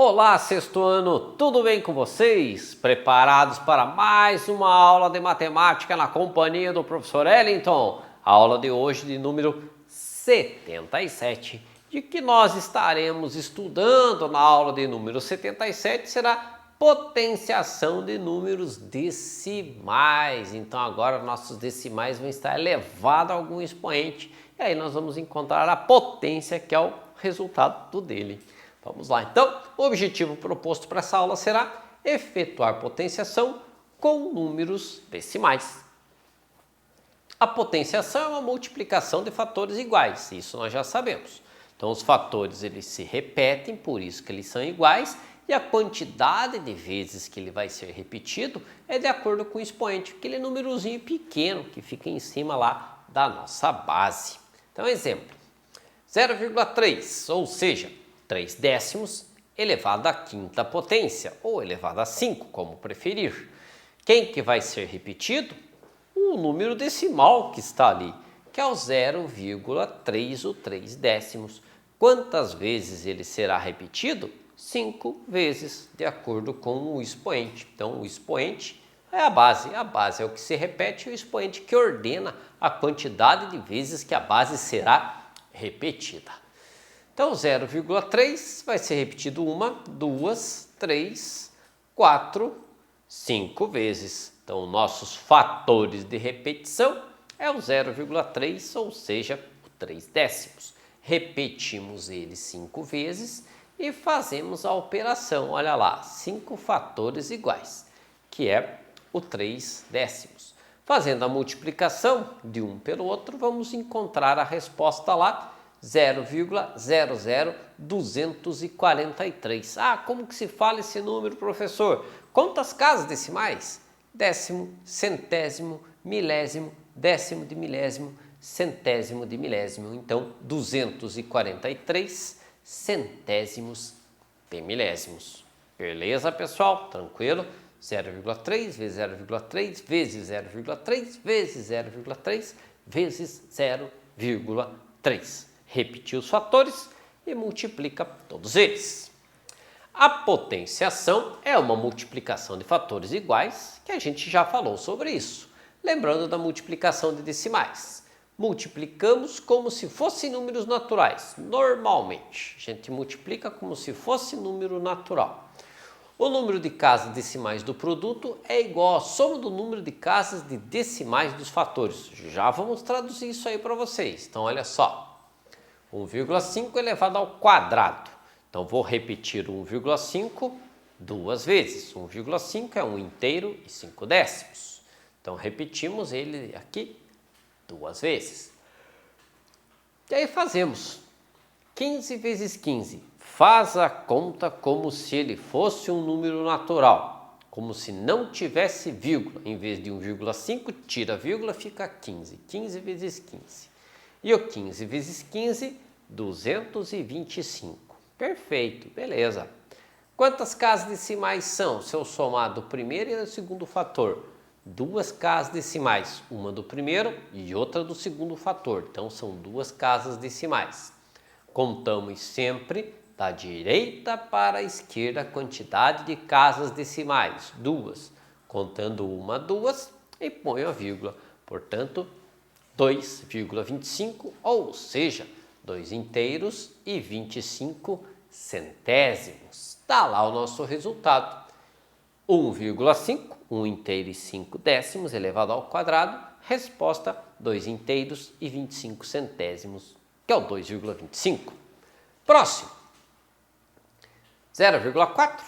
Olá, sexto ano, tudo bem com vocês? Preparados para mais uma aula de matemática na companhia do professor Ellington? A aula de hoje de número 77, de que nós estaremos estudando na aula de número 77 será potenciação de números decimais. Então agora nossos decimais vão estar elevados a algum expoente e aí nós vamos encontrar a potência, que é o resultado dele. Vamos lá, então, o objetivo proposto para essa aula será efetuar potenciação com números decimais. A potenciação é uma multiplicação de fatores iguais, isso nós já sabemos. Então, os fatores eles se repetem, por isso que eles são iguais, e a quantidade de vezes que ele vai ser repetido é de acordo com o expoente, aquele númerozinho pequeno que fica em cima lá da nossa base. Então, exemplo, 0,3, ou seja, 3 décimos elevado à quinta potência, ou elevado a 5, como preferir. Quem que vai ser repetido? O número decimal que está ali, que é o 0,3 ou 3 décimos. Quantas vezes ele será repetido? 5 vezes, de acordo com o expoente. Então, o expoente é a base é o que se repete, e o expoente que ordena a quantidade de vezes que a base será repetida. Então, 0,3 vai ser repetido 1, 2, 3, 4, 5 vezes. Então, nossos fatores de repetição é o 0,3, ou seja, 3 décimos. Repetimos ele 5 vezes e fazemos a operação, olha lá, 5 fatores iguais, que é o 3 décimos. Fazendo a multiplicação de um pelo outro, vamos encontrar a resposta lá, 0,00243. Ah, como que se fala esse número, professor? Quantas casas decimais? Décimo, centésimo, milésimo, décimo de milésimo, centésimo de milésimo. Então, 243 centésimos de milésimos. Beleza, pessoal? Tranquilo? 0,3 vezes 0,3 vezes 0,3 vezes 0,3 vezes 0,3. Repetir os fatores e multiplica todos eles. A potenciação é uma multiplicação de fatores iguais, que a gente já falou sobre isso. Lembrando da multiplicação de decimais. Multiplicamos como se fossem números naturais. Normalmente, a gente multiplica como se fosse número natural. O número de casas decimais do produto é igual à soma do número de casas de decimais dos fatores. Já vamos traduzir isso aí para vocês. Então, olha só. 1,5 elevado ao quadrado. Então, vou repetir 1,5 duas vezes. 1,5 é 1 inteiro e 5 décimos. Então, repetimos ele aqui duas vezes. E aí fazemos 15 vezes 15. Faz a conta como se ele fosse um número natural. Como se não tivesse vírgula. Em vez de 1,5, tira a vírgula, fica 15. 15 vezes 15. E o 15 vezes 15, 225. Perfeito, beleza. Quantas casas decimais são? Se eu somar do primeiro e do segundo fator, 2 casas decimais, uma do primeiro e outra do segundo fator. Então, são 2 casas decimais. Contamos sempre da direita para a esquerda a quantidade de casas decimais, 2. Contando 1, 2 e ponho a vírgula. Portanto, 2,25, ou seja, 2 inteiros e 25 centésimos. Está lá o nosso resultado. 1,5, 1 inteiro e 5 décimos elevado ao quadrado. Resposta, 2 inteiros e 25 centésimos, que é o 2,25. Próximo. 0,4,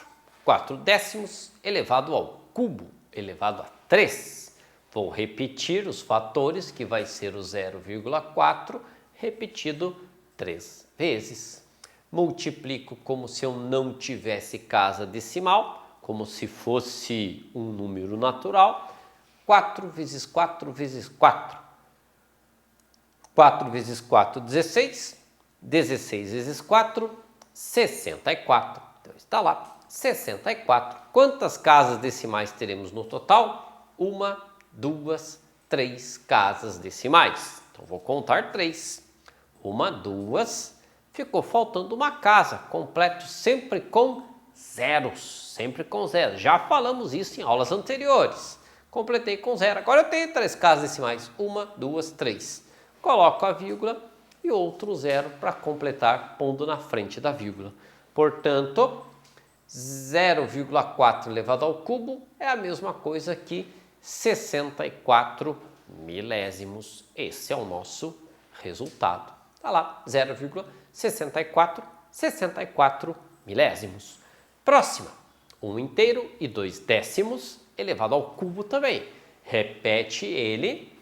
4 décimos elevado ao cubo, elevado a 3. Vou repetir os fatores, que vai ser o 0,4 repetido 3 vezes. Multiplico como se eu não tivesse casa decimal, como se fosse um número natural. 4 vezes 4 vezes 4. 4 vezes 4, 16. 16 vezes 4, 64. Então está lá, 64. Quantas casas decimais teremos no total? 1, 2, 3 casas decimais. Então, vou contar 3. 1, 2, ficou faltando uma casa. Completo sempre com zeros, sempre com zero. Já falamos isso em aulas anteriores. Completei com zero. Agora eu tenho 3 casas decimais. 1, 2, 3. Coloco a vírgula e outro zero para completar, pondo na frente da vírgula. Portanto, 0,4 elevado ao cubo é a mesma coisa que 64 milésimos. Esse é o nosso resultado. Está lá, 0,64 milésimos. Próxima, 1 inteiro e 2 décimos elevado ao cubo também. Repete ele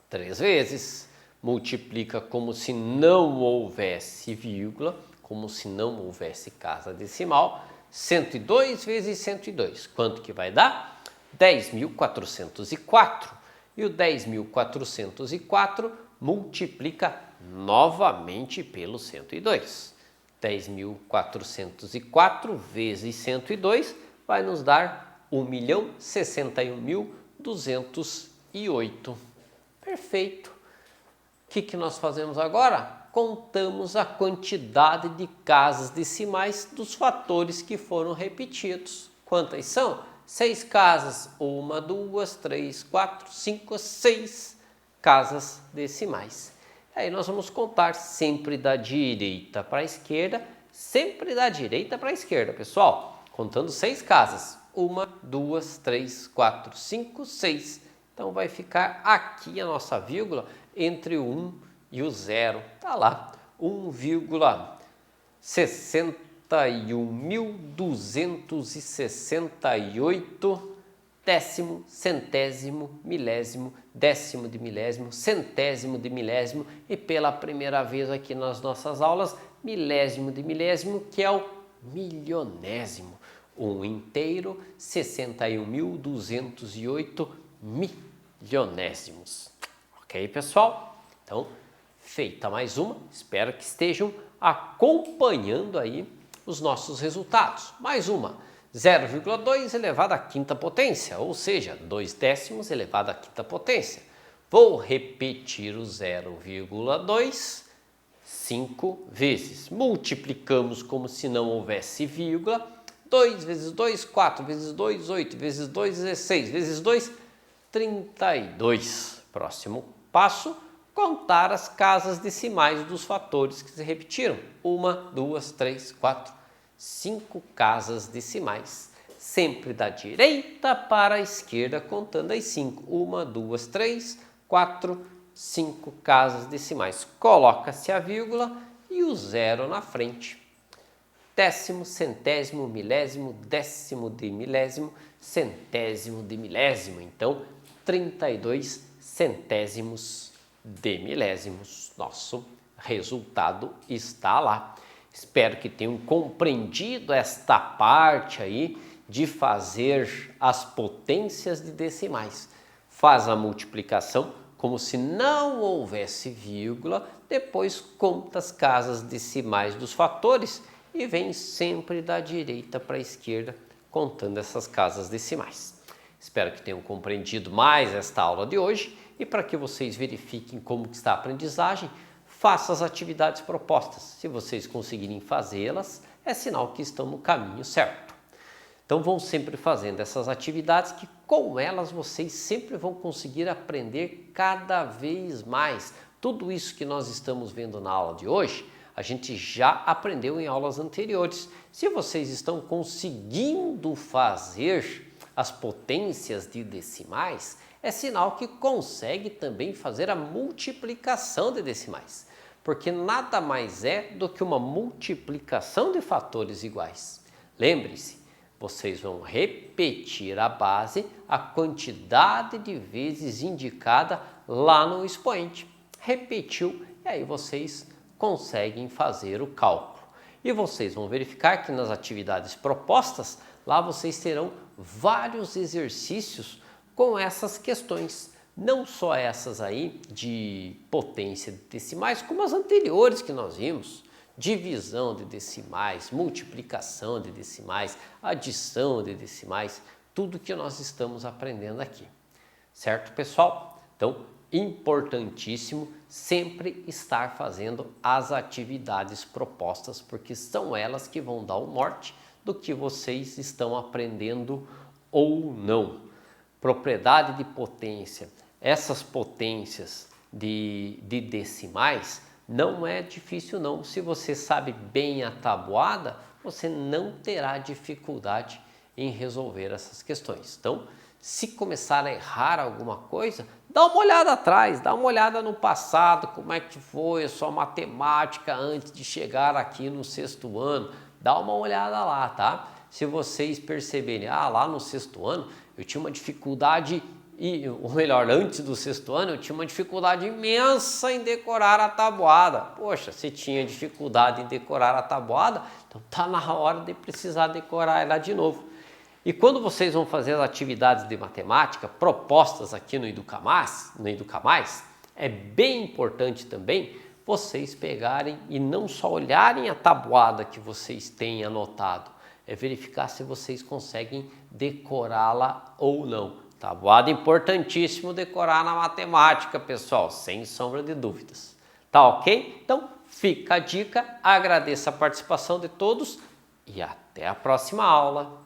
3 vezes. Multiplica como se não houvesse vírgula, como se não houvesse casa decimal. 102 vezes 102. Quanto que vai dar? 10.404. E o 10.404 multiplica novamente pelo 102. 10.404 vezes 102 vai nos dar 1.061.208. Perfeito. O que nós fazemos agora? Contamos a quantidade de casas decimais dos fatores que foram repetidos. Quantas são? 6 casas. 1, 2, 3, 4, 5, 6 casas decimais. Aí nós vamos contar sempre da direita para a esquerda, sempre da direita para a esquerda, pessoal. Contando 6 casas. 1, 2, 3, 4, 5, 6. Então vai ficar aqui a nossa vírgula entre o 1 e o 0. Está lá, 1,61.268 décimo, centésimo, milésimo, décimo de milésimo, centésimo de milésimo e pela primeira vez aqui nas nossas aulas, milésimo de milésimo, que é o milionésimo. 1 inteiro, 61.208 milionésimos. Ok, pessoal? Então, feita mais uma, espero que estejam acompanhando aí os nossos resultados. Mais uma, 0,2 elevado à quinta potência, ou seja, 2 décimos elevado à quinta potência. Vou repetir o 0,2 5 vezes. Multiplicamos como se não houvesse vírgula. 2 vezes 2, 4 vezes 2, 8 vezes 2, 16 vezes 2, 32. Próximo passo, contar as casas decimais dos fatores que se repetiram. 1, 2, 3, 4, 5 casas decimais. Sempre da direita para a esquerda, contando as 5. 1, 2, 3, 4, 5 casas decimais. Coloca-se a vírgula e o zero na frente. Décimo, centésimo, milésimo, décimo de milésimo, centésimo de milésimo. Então, 32 centésimos de milésimos. Nosso resultado está lá. Espero que tenham compreendido esta parte aí de fazer as potências de decimais. Faz a multiplicação como se não houvesse vírgula, depois conta as casas decimais dos fatores e vem sempre da direita para a esquerda contando essas casas decimais. Espero que tenham compreendido mais esta aula de hoje e para que vocês verifiquem como está a aprendizagem, faça as atividades propostas. Se vocês conseguirem fazê-las, é sinal que estão no caminho certo. Então vão sempre fazendo essas atividades que com elas vocês sempre vão conseguir aprender cada vez mais. Tudo isso que nós estamos vendo na aula de hoje, a gente já aprendeu em aulas anteriores. Se vocês estão conseguindo fazer as potências de decimais, é sinal que consegue também fazer a multiplicação de decimais, porque nada mais é do que uma multiplicação de fatores iguais. Lembre-se, vocês vão repetir a base, a quantidade de vezes indicada lá no expoente. Repetiu e aí vocês conseguem fazer o cálculo. E vocês vão verificar que nas atividades propostas, lá vocês terão vários exercícios com essas questões. Não só essas aí de potência de decimais, como as anteriores que nós vimos. Divisão de decimais, multiplicação de decimais, adição de decimais, tudo que nós estamos aprendendo aqui. Certo, pessoal? Então, importantíssimo sempre estar fazendo as atividades propostas, porque são elas que vão dar o norte do que vocês estão aprendendo ou não. Propriedade de potência. Essas potências de decimais não é difícil não. Se você sabe bem a tabuada, você não terá dificuldade em resolver essas questões. Então, se começar a errar alguma coisa, dá uma olhada atrás, dá uma olhada no passado, como é que foi a sua matemática antes de chegar aqui no sexto ano. Dá uma olhada lá, tá? Se vocês perceberem, lá no sexto ano eu tinha uma dificuldade, ou melhor, antes do sexto ano eu tinha uma dificuldade imensa em decorar a tabuada. Poxa, você tinha dificuldade em decorar a tabuada, então tá na hora de precisar decorar ela de novo. E quando vocês vão fazer as atividades de matemática propostas aqui no Educa Mais, é bem importante também vocês pegarem e não só olharem a tabuada que vocês têm anotado, é verificar se vocês conseguem decorá-la ou não. Tabuada importantíssimo decorar na matemática, pessoal, sem sombra de dúvidas. Tá ok? Então fica a dica, agradeço a participação de todos e até a próxima aula.